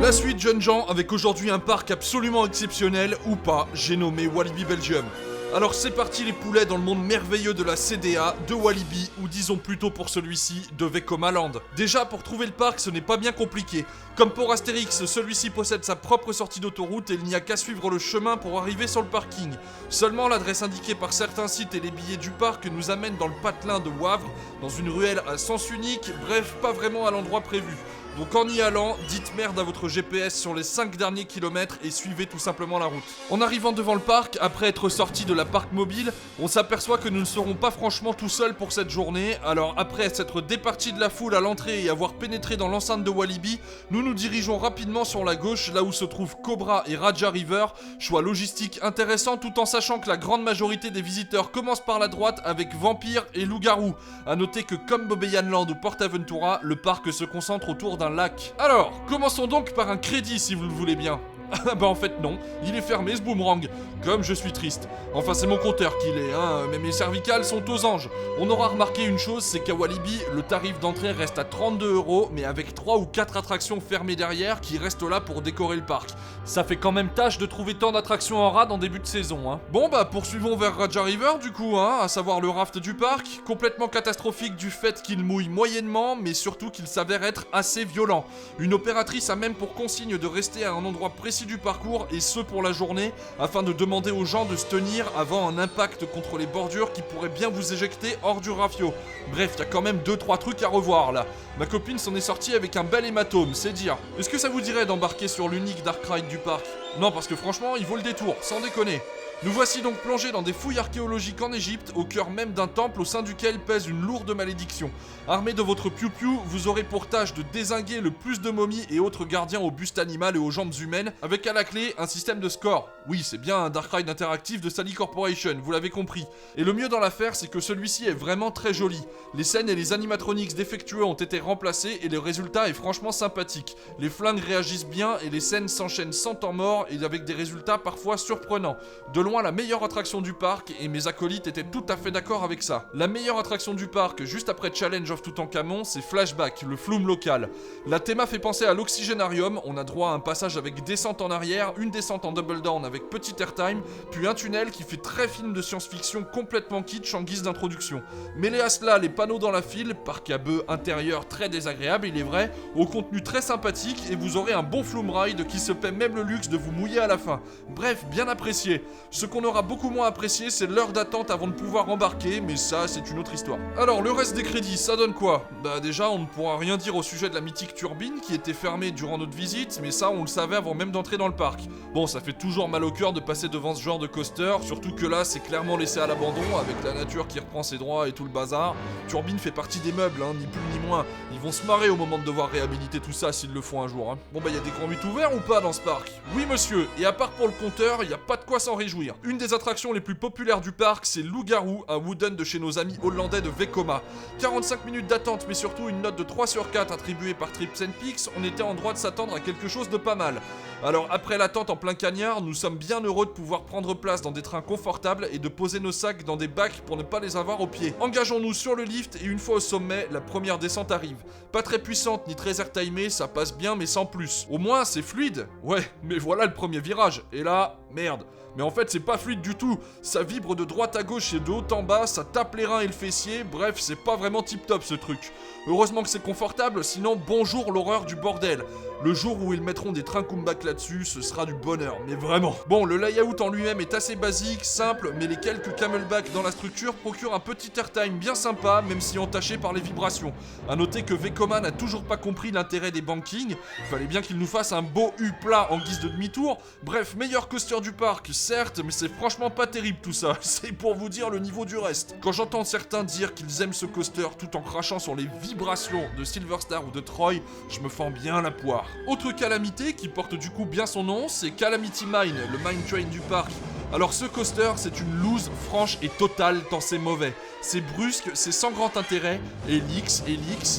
La suite, jeunes gens, avec aujourd'hui un parc absolument exceptionnel, ou pas, j'ai nommé Walibi Belgium. Alors c'est parti les poulets dans le monde merveilleux de la CDA, de Walibi, ou disons plutôt pour celui-ci, de Vekoma Land. Déjà, pour trouver le parc, ce n'est pas bien compliqué. Comme pour Astérix, celui-ci possède sa propre sortie d'autoroute et il n'y a qu'à suivre le chemin pour arriver sur le parking. Seulement, l'adresse indiquée par certains sites et les billets du parc nous amènent dans le patelin de Wavre, dans une ruelle à sens unique, bref, pas vraiment à l'endroit prévu. Donc en y allant, dites merde à votre GPS sur les 5 derniers kilomètres et suivez tout simplement la route. En arrivant devant le parc, après être sorti de la parc mobile, on s'aperçoit que nous ne serons pas franchement tout seuls pour cette journée. Alors après s'être départis de la foule à l'entrée et avoir pénétré dans l'enceinte de Walibi, nous nous dirigeons rapidement sur la gauche, là où se trouvent Cobra et Raja River, choix logistique intéressant tout en sachant que la grande majorité des visiteurs commencent par la droite avec Vampire et Loup-Garou. A noter que comme Bobeyan Land ou PortAventura, le parc se concentre autour d'un lac. Alors, commençons donc par un crédit si vous le voulez bien. Ah bah en fait non, il est fermé ce boomerang, comme je suis triste. Enfin c'est mon compteur qui l'est, hein, mais mes cervicales sont aux anges. On aura remarqué une chose, c'est qu'à Walibi, le tarif d'entrée reste à 32€, mais avec 3 ou 4 attractions fermées derrière qui restent là pour décorer le parc. Ça fait quand même tâche de trouver tant d'attractions en rade en début de saison, hein. Bon bah poursuivons vers Raja River du coup, hein, à savoir le raft du parc, complètement catastrophique du fait qu'il mouille moyennement, mais surtout qu'il s'avère être assez violent. Une opératrice a même pour consigne de rester à un endroit précis du parcours et ce pour la journée afin de demander aux gens de se tenir avant un impact contre les bordures qui pourrait bien vous éjecter hors du rafio. Bref, il y a quand même 2-3 trucs à revoir là. Ma copine s'en est sortie avec un bel hématome, c'est dire. Est-ce que ça vous dirait d'embarquer sur l'unique dark ride du parc? Non, parce que franchement, il vaut le détour, sans déconner. Nous voici donc plongés dans des fouilles archéologiques en Égypte, au cœur même d'un temple au sein duquel pèse une lourde malédiction. Armé de votre piou-piou, vous aurez pour tâche de dézinguer le plus de momies et autres gardiens au buste animal et aux jambes humaines, avec à la clé un système de score. Oui, c'est bien un dark ride interactif de Sally Corporation, vous l'avez compris. Et le mieux dans l'affaire, c'est que celui-ci est vraiment très joli. Les scènes et les animatronics défectueux ont été remplacés et le résultat est franchement sympathique. Les flingues réagissent bien et les scènes s'enchaînent sans temps mort et avec des résultats parfois surprenants. De loin la meilleure attraction du parc et mes acolytes étaient tout à fait d'accord avec ça. La meilleure attraction du parc, juste après Challenge of Toutankhamon, c'est Flashback, le flume local. La théma fait penser à l'oxygénarium, on a droit à un passage avec descente en arrière, une descente en double down avec petit airtime, puis un tunnel qui fait très film de science-fiction complètement kitsch en guise d'introduction. Mêlez à cela les panneaux dans la file, parc à bœufs intérieur très désagréable il est vrai, au contenu très sympathique et vous aurez un bon flume ride qui se paie même le luxe de vous mouiller à la fin. Bref, bien apprécié. Ce qu'on aura beaucoup moins apprécié, c'est l'heure d'attente avant de pouvoir embarquer, mais ça, c'est une autre histoire. Alors, le reste des crédits, ça donne quoi? Bah déjà, on ne pourra rien dire au sujet de la mythique turbine qui était fermée durant notre visite, mais ça, on le savait avant même d'entrer dans le parc. Bon, ça fait toujours mal au cœur de passer devant ce genre de coaster, surtout que là, c'est clairement laissé à l'abandon, avec la nature qui reprend ses droits et tout le bazar. Turbine fait partie des meubles, hein, ni plus ni moins. Ils vont se marrer au moment de devoir réhabiliter tout ça s'ils le font un jour, hein. Bon bah, y a des grands 8 ouverts ou pas dans ce parc? Oui monsieur, et à part pour le compteur, y a pas de quoi s'en réjouir. Une des attractions les plus populaires du parc, c'est Loup-Garou, un wooden de chez nos amis hollandais de Vekoma. 45 minutes d'attente, mais surtout une note de 3 sur 4 attribuée par Trips & Peaks, on était en droit de s'attendre à quelque chose de pas mal. Alors après l'attente en plein cagnard, nous sommes bien heureux de pouvoir prendre place dans des trains confortables et de poser nos sacs dans des bacs pour ne pas les avoir aux pieds. Engageons-nous sur le lift et une fois au sommet, la première descente arrive. Pas très puissante ni très airtimée, ça passe bien mais sans plus. Au moins c'est fluide. Ouais, mais voilà le premier virage. Et là, merde. Mais en fait c'est pas fluide du tout, ça vibre de droite à gauche et de haut en bas, ça tape les reins et le fessier, bref c'est pas vraiment tip top ce truc. Heureusement que c'est confortable, sinon bonjour l'horreur du bordel. Le jour où ils mettront des trains comeback là-dessus, ce sera du bonheur, mais vraiment. Bon, le layout en lui-même est assez basique, simple, mais les quelques camelbacks dans la structure procurent un petit airtime bien sympa, même si entaché par les vibrations. A noter que Vekoma n'a toujours pas compris l'intérêt des bankings, fallait bien qu'il nous fasse un beau U plat en guise de demi-tour. Bref, meilleur coaster du parc, certes, mais c'est franchement pas terrible tout ça, c'est pour vous dire le niveau du reste. Quand j'entends certains dire qu'ils aiment ce coaster tout en crachant sur les vibrations de Silver Star ou de Troy, je me fends bien la poire. Autre calamité qui porte du coup bien son nom, c'est Calamity Mine, le mine train du parc. Alors ce coaster, c'est une loose franche et totale tant c'est mauvais. C'est brusque, c'est sans grand intérêt, helix,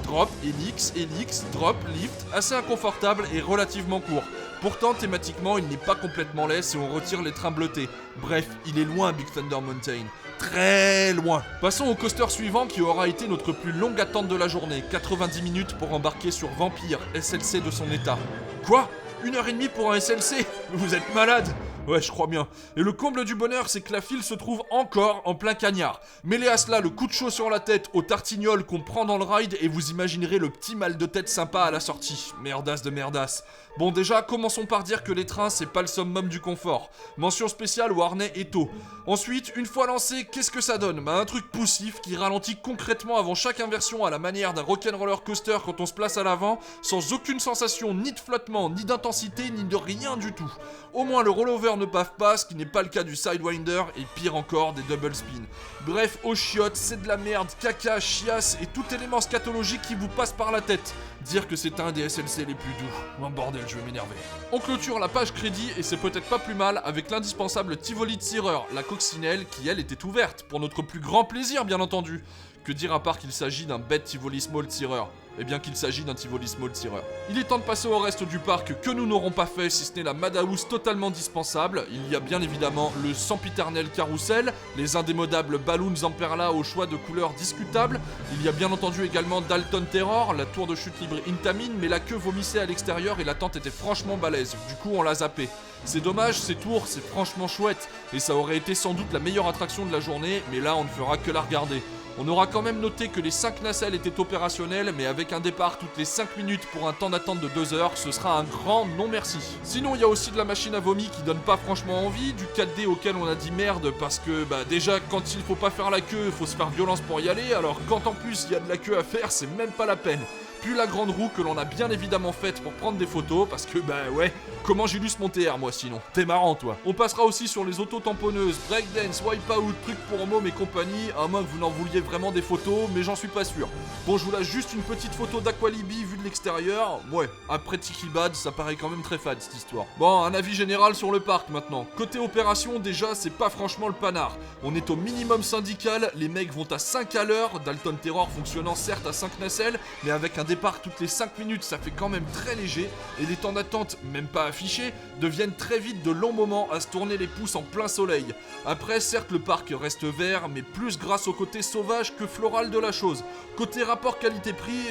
drop, helix, drop, lift, assez inconfortable et relativement court. Pourtant, thématiquement, il n'est pas complètement laid si on retire les trains bleutés. Bref, il est loin Big Thunder Mountain. très loin. Passons au coaster suivant qui aura été notre plus longue attente de la journée, 90 minutes pour embarquer sur Vampire, SLC de son état. Quoi ? 1h30 pour un SLC ? Vous êtes malade ? Ouais, je crois bien. Et le comble du bonheur, c'est que la file se trouve encore en plein cagnard. Mêlez à cela le coup de chaud sur la tête au tartignol qu'on prend dans le ride et vous imaginerez le petit mal de tête sympa à la sortie. Merdasse de merdasse. Bon déjà, commençons par dire que les trains, c'est pas le summum du confort. Mention spéciale au harnais Eto. Ensuite, une fois lancé, qu'est-ce que ça donne ? Un truc poussif qui ralentit concrètement avant chaque inversion à la manière d'un rock'n'roller coaster quand on se place à l'avant, sans aucune sensation ni de flottement, ni d'intensité, ni de rien du tout. Au moins le rollover ne bave pas, ce qui n'est pas le cas du Sidewinder, et pire encore, des double spin. Bref, aux chiottes, c'est de la merde, caca, chiasse et tout élément scatologique qui vous passe par la tête. Dire que c'est un des SLC les plus doux. Oh bordel, je vais m'énerver. On clôture la page crédit, et c'est peut-être pas plus mal, avec l'indispensable Tivoli de Tireur, la coccinelle qui elle était ouverte, pour notre plus grand plaisir bien entendu. Que dire à part qu'il s'agit d'un bête Tivoli Small Tireur ? Eh bien qu'il s'agit d'un Tivoli Small Tireur. Il est temps de passer au reste du parc que nous n'aurons pas fait si ce n'est la Madhouse totalement dispensable. Il y a bien évidemment le sempiternel carrousel, les indémodables Balloons Zamperla au choix de couleurs discutables. Il y a bien entendu également Dalton Terror, la tour de chute libre Intamin, mais la queue vomissait à l'extérieur et l'attente était franchement balèze. Du coup on l'a zappé. C'est dommage, ces tours, c'est franchement chouette, et ça aurait été sans doute la meilleure attraction de la journée, mais là on ne fera que la regarder. On aura quand même noté que les 5 nacelles étaient opérationnelles, mais avec un départ toutes les 5 minutes pour un temps d'attente de 2 heures, ce sera un grand non merci. Sinon, il y a aussi de la machine à vomi qui donne pas franchement envie, du 4D auquel on a dit merde parce que, déjà, quand il faut pas faire la queue, il faut se faire violence pour y aller, alors quand en plus il y a de la queue à faire, c'est même pas la peine. Puis la grande roue que l'on a bien évidemment faite pour prendre des photos, parce que ouais, comment j'ai lu mon TR moi sinon. T'es marrant toi. On passera aussi sur les auto-tamponneuses, breakdance, wipeout, trucs pour mômes et compagnie, à moins que vous n'en vouliez vraiment des photos, mais j'en suis pas sûr. Bon, je vous lâche juste une petite photo d'Aqualibi vue de l'extérieur. Ouais, après Tiki Bad, ça paraît quand même très fade cette histoire. Bon, un avis général sur le parc maintenant. Côté opération, déjà, c'est pas franchement le panard. On est au minimum syndical, les mecs vont à 5 à l'heure, Dalton Terror fonctionnant certes à 5 nacelles, mais avec un départ toutes les 5 minutes, ça fait quand même très léger, et les temps d'attente, même pas affichés, deviennent très vite de longs moments à se tourner les pouces en plein soleil. Après, certes, le parc reste vert, mais plus grâce au côté sauvage que floral de la chose. Côté rapport qualité-prix,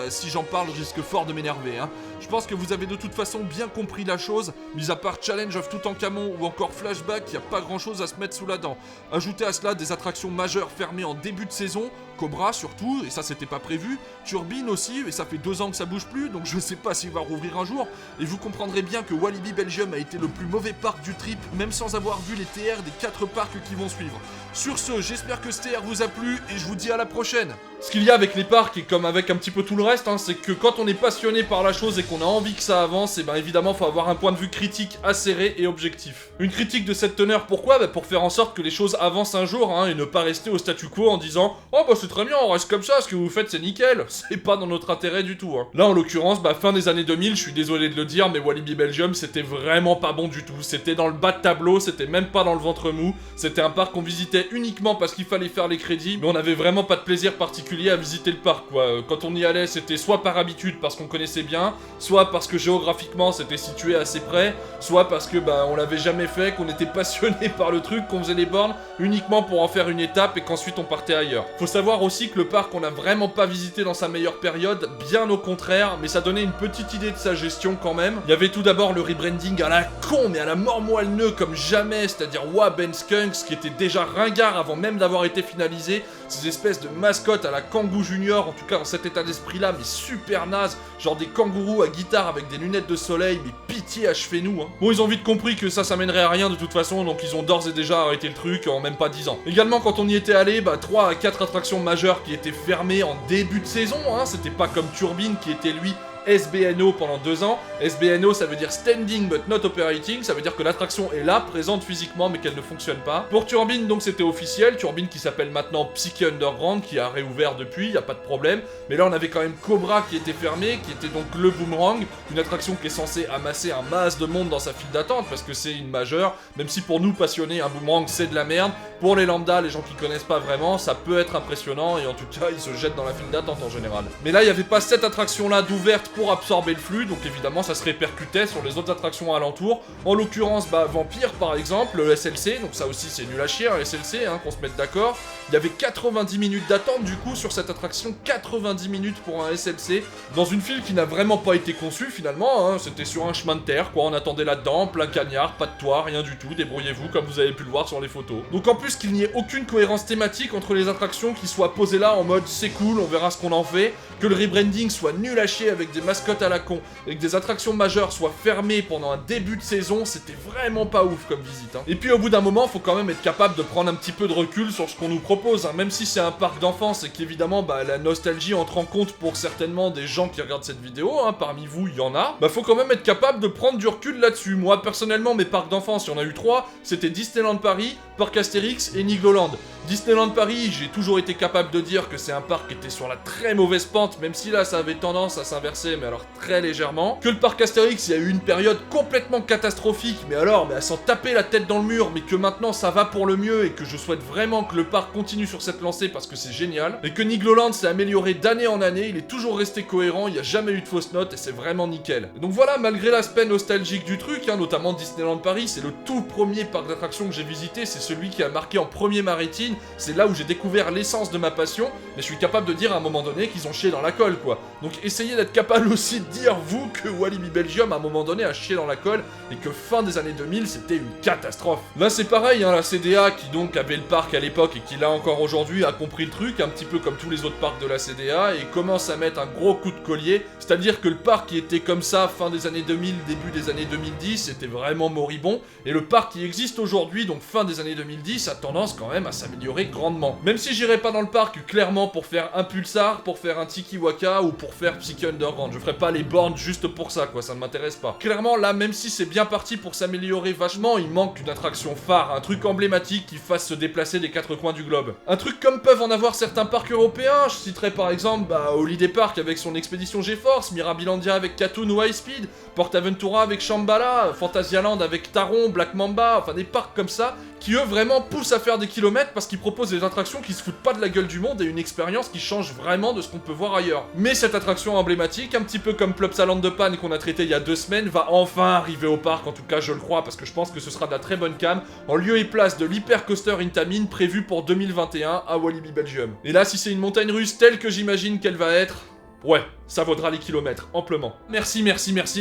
si j'en parle, je risque fort de m'énerver, hein. Je pense que vous avez de toute façon bien compris la chose, mis à part Challenge of Toutankhamon ou encore Flashback, y a pas grand chose à se mettre sous la dent. Ajoutez à cela des attractions majeures fermées en début de saison, Cobra surtout, et ça c'était pas prévu, Turbine aussi, et ça fait 2 ans que ça bouge plus, donc je sais pas s'il va rouvrir un jour, et vous comprendrez bien que Walibi Belgium a été le plus mauvais parc du trip, même sans avoir vu les TR des 4 parcs qui vont suivre. Sur ce, j'espère que ce TR vous a plu, et je vous dis à la prochaine. Ce qu'il y a avec les parcs, et comme avec un petit peu tout le reste, c'est que quand on est passionné par la chose et qu'on a envie que ça avance, et évidemment faut avoir un point de vue critique acéré et objectif. Une critique de cette teneur, pourquoi ? Pour faire en sorte que les choses avancent un jour, et ne pas rester au statu quo en disant « Oh c'est très bien, on reste comme ça, ce que vous faites c'est nickel », c'est pas dans notre intérêt du tout. Là en l'occurrence, fin des années 2000, je suis désolé de le dire, mais Walibi Belgium c'était vraiment pas bon du tout, c'était dans le bas de tableau, c'était même pas dans le ventre mou, c'était un parc qu'on visitait uniquement parce qu'il fallait faire les crédits, mais on avait vraiment pas de plaisir particulier à visiter le parc quoi. Quand on y allait c'était soit par habitude parce qu'on connaissait bien, soit parce que géographiquement c'était situé assez près, soit parce que on l'avait jamais fait, qu'on était passionné par le truc, qu'on faisait les bornes uniquement pour en faire une étape et qu'ensuite on partait ailleurs. Faut savoir aussi que le parc on n'a vraiment pas visité dans sa meilleure période, bien au contraire, mais ça donnait une petite idée de sa gestion quand même. Il y avait tout d'abord le rebranding à la con mais à la mort moelle-neu comme jamais, c'est-à-dire Ben Skunks qui était déjà ringard avant même d'avoir été finalisé, ces espèces de mascottes à la Kangoo Junior, en tout cas dans cet état d'esprit là, mais super naze, genre des kangourous à guitare avec des lunettes de soleil, mais pitié achevez-nous hein. Bon ils ont vite compris que ça mènerait à rien de toute façon, donc ils ont d'ores et déjà arrêté le truc en même pas 10 ans. Également quand on y était allé, 3 à 4 attractions majeures qui étaient fermées en début de saison, c'était pas comme Turbine qui était lui SBNO pendant 2 ans. SBNO ça veut dire Standing but not operating, ça veut dire que l'attraction est là, présente physiquement mais qu'elle ne fonctionne pas. Pour Turbine donc c'était officiel, Turbine qui s'appelle maintenant Psyche Underground, qui a réouvert depuis, y a pas de problème. Mais là on avait quand même Cobra qui était fermé, qui était donc le Boomerang, une attraction qui est censée amasser un masse de monde dans sa file d'attente parce que c'est une majeure, même si pour nous passionnés un Boomerang c'est de la merde. Pour les lambda, les gens qui connaissent pas vraiment, ça peut être impressionnant et en tout cas ils se jettent dans la file d'attente en général. Mais là il y avait pas cette attraction là d'ouverte pour absorber le flux, donc évidemment ça se répercutait sur les autres attractions alentours. En l'occurrence, Vampire par exemple, le SLC, donc ça aussi c'est nul à chier, un SLC, qu'on se mette d'accord. Il y avait 90 minutes d'attente du coup sur cette attraction, 90 minutes pour un SLC, dans une file qui n'a vraiment pas été conçue finalement, c'était sur un chemin de terre, quoi, on attendait là-dedans, plein cagnard, pas de toit, rien du tout, débrouillez-vous comme vous avez pu le voir sur les photos. Donc en plus qu'il n'y ait aucune cohérence thématique entre les attractions qui soient posées là en mode c'est cool, on verra ce qu'on en fait, que le rebranding soit nul à chier avec des mascottes à la con, et que des attractions majeures soient fermées pendant un début de saison, c'était vraiment pas ouf comme visite. Et puis au bout d'un moment, faut quand même être capable de prendre un petit peu de recul sur ce qu'on nous propose, même si c'est un parc d'enfance et qu'évidemment la nostalgie entre en compte pour certainement des gens qui regardent cette vidéo, parmi vous il y en a, faut quand même être capable de prendre du recul là-dessus. Moi personnellement, mes parcs d'enfance, il y en a eu 3, c'était Disneyland Paris, Parc Astérix et Nigloland. Disneyland Paris, j'ai toujours été capable de dire que c'est un parc qui était sur la très mauvaise pente, même si là ça avait tendance à s'inverser, mais alors très légèrement. Que le parc Astérix, il y a eu une période complètement catastrophique, mais à s'en taper la tête dans le mur, mais que maintenant ça va pour le mieux et que je souhaite vraiment que le parc continue sur cette lancée parce que c'est génial. Et que Nigloland s'est amélioré d'année en année, il est toujours resté cohérent, il n'y a jamais eu de fausses notes et c'est vraiment nickel. Et donc voilà, malgré l'aspect nostalgique du truc, notamment Disneyland Paris, c'est le tout premier parc d'attractions que j'ai visité, c'est celui qui a marqué en premier ma rétine. C'est là où j'ai découvert l'essence de ma passion, mais je suis capable de dire à un moment donné qu'ils ont chié dans la colle, quoi. Donc essayez d'être capable aussi de dire, vous, que Walibi Belgium, à un moment donné, a chié dans la colle, et que fin des années 2000, c'était une catastrophe. Là, c'est pareil, la CDA, qui donc avait le parc à l'époque, et qui l'a encore aujourd'hui, a compris le truc, un petit peu comme tous les autres parcs de la CDA, et commence à mettre un gros coup de collier, c'est-à-dire que le parc qui était comme ça, fin des années 2000, début des années 2010, était vraiment moribond, et le parc qui existe aujourd'hui, donc fin des années 2010, a tendance quand même à s'améliorer grandement. Même si j'irai pas dans le parc clairement pour faire un Pulsar, pour faire un Tiki Waka ou pour faire Psyché Underground. Je ferai pas les bornes juste pour ça, quoi, ça ne m'intéresse pas. Clairement là, même si c'est bien parti pour s'améliorer vachement, il manque une attraction phare, un truc emblématique qui fasse se déplacer des quatre coins du globe. Un truc comme peuvent en avoir certains parcs européens, je citerai par exemple Holiday Park avec son expédition GeForce, Mirabilandia avec Katoon ou High Speed, PortAventura avec Shambhala, Fantasyland avec Taron, Black Mamba, enfin des parcs comme ça, qui eux vraiment poussent à faire des kilomètres parce qu'ils proposent des attractions qui se foutent pas de la gueule du monde et une expérience qui change vraiment de ce qu'on peut voir ailleurs. Mais cette attraction emblématique, un petit peu comme Plopsaland de Panne qu'on a traité il y a 2 semaines, va enfin arriver au parc, en tout cas je le crois, parce que je pense que ce sera de la très bonne cam, en lieu et place de l'Hyper Coaster Intamin prévu pour 2021 à Walibi Belgium. Et là, si c'est une montagne russe telle que j'imagine qu'elle va être, ouais, ça vaudra les kilomètres, amplement. Merci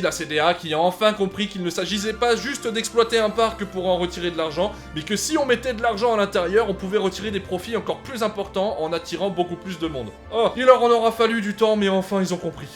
la CDA qui a enfin compris qu'il ne s'agissait pas juste d'exploiter un parc pour en retirer de l'argent, mais que si on mettait de l'argent à l'intérieur, on pouvait retirer des profits encore plus importants en attirant beaucoup plus de monde. Oh, il leur en aura fallu du temps, mais enfin ils ont compris.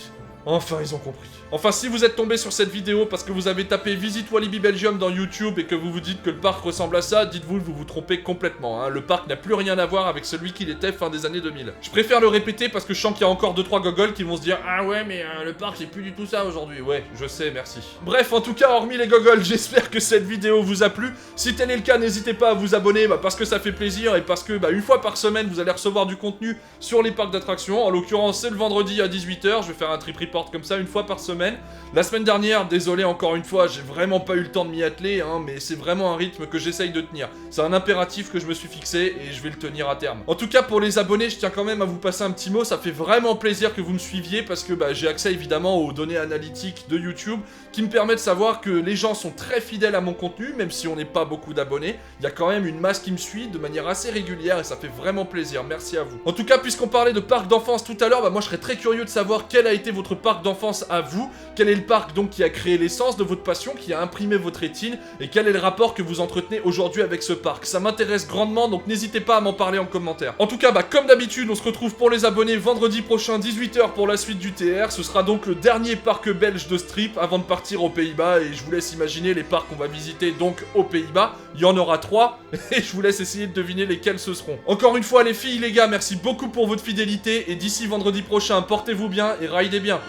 Enfin, ils ont compris. Enfin, si vous êtes tombé sur cette vidéo parce que vous avez tapé Visite Walibi Belgium dans YouTube et que vous vous dites que le parc ressemble à ça, dites-vous que vous vous trompez complètement. Le parc n'a plus rien à voir avec celui qu'il était fin des années 2000. Je préfère le répéter parce que je sens qu'il y a encore 2-3 gogoles qui vont se dire « Ah ouais, mais le parc c'est plus du tout ça aujourd'hui. » Ouais, je sais, merci. Bref, en tout cas, hormis les gogoles, j'espère que cette vidéo vous a plu. Si tel est le cas, n'hésitez pas à vous abonner parce que ça fait plaisir et parce que une fois par semaine, vous allez recevoir du contenu sur les parcs d'attractions. En l'occurrence, c'est le vendredi à 18h. Je vais faire un trip report comme ça une fois par semaine. La semaine dernière, désolé encore une fois, j'ai vraiment pas eu le temps de m'y atteler, mais c'est vraiment un rythme que j'essaye de tenir. C'est un impératif que je me suis fixé et je vais le tenir à terme. En tout cas, pour les abonnés, je tiens quand même à vous passer un petit mot. Ça fait vraiment plaisir que vous me suiviez parce que j'ai accès évidemment aux données analytiques de YouTube qui me permettent de savoir que les gens sont très fidèles à mon contenu, même si on n'est pas beaucoup d'abonnés. Il y a quand même une masse qui me suit de manière assez régulière et ça fait vraiment plaisir. Merci à vous. En tout cas, puisqu'on parlait de parc d'enfance tout à l'heure, moi je serais très curieux de savoir quel a été votre parc d'enfance à vous, quel est le parc donc qui a créé l'essence de votre passion, qui a imprimé votre rétine, et quel est le rapport que vous entretenez aujourd'hui avec ce parc. Ça m'intéresse grandement, donc n'hésitez pas à m'en parler en commentaire. En tout cas, comme d'habitude, on se retrouve pour les abonnés vendredi prochain, 18h pour la suite du TR. Ce sera donc le dernier parc belge de Strip avant de partir aux Pays-Bas, et je vous laisse imaginer les parcs qu'on va visiter donc aux Pays-Bas. Il y en aura 3, et je vous laisse essayer de deviner lesquels ce seront. Encore une fois, les filles, les gars, merci beaucoup pour votre fidélité, et d'ici vendredi prochain, portez-vous bien et ridez bien.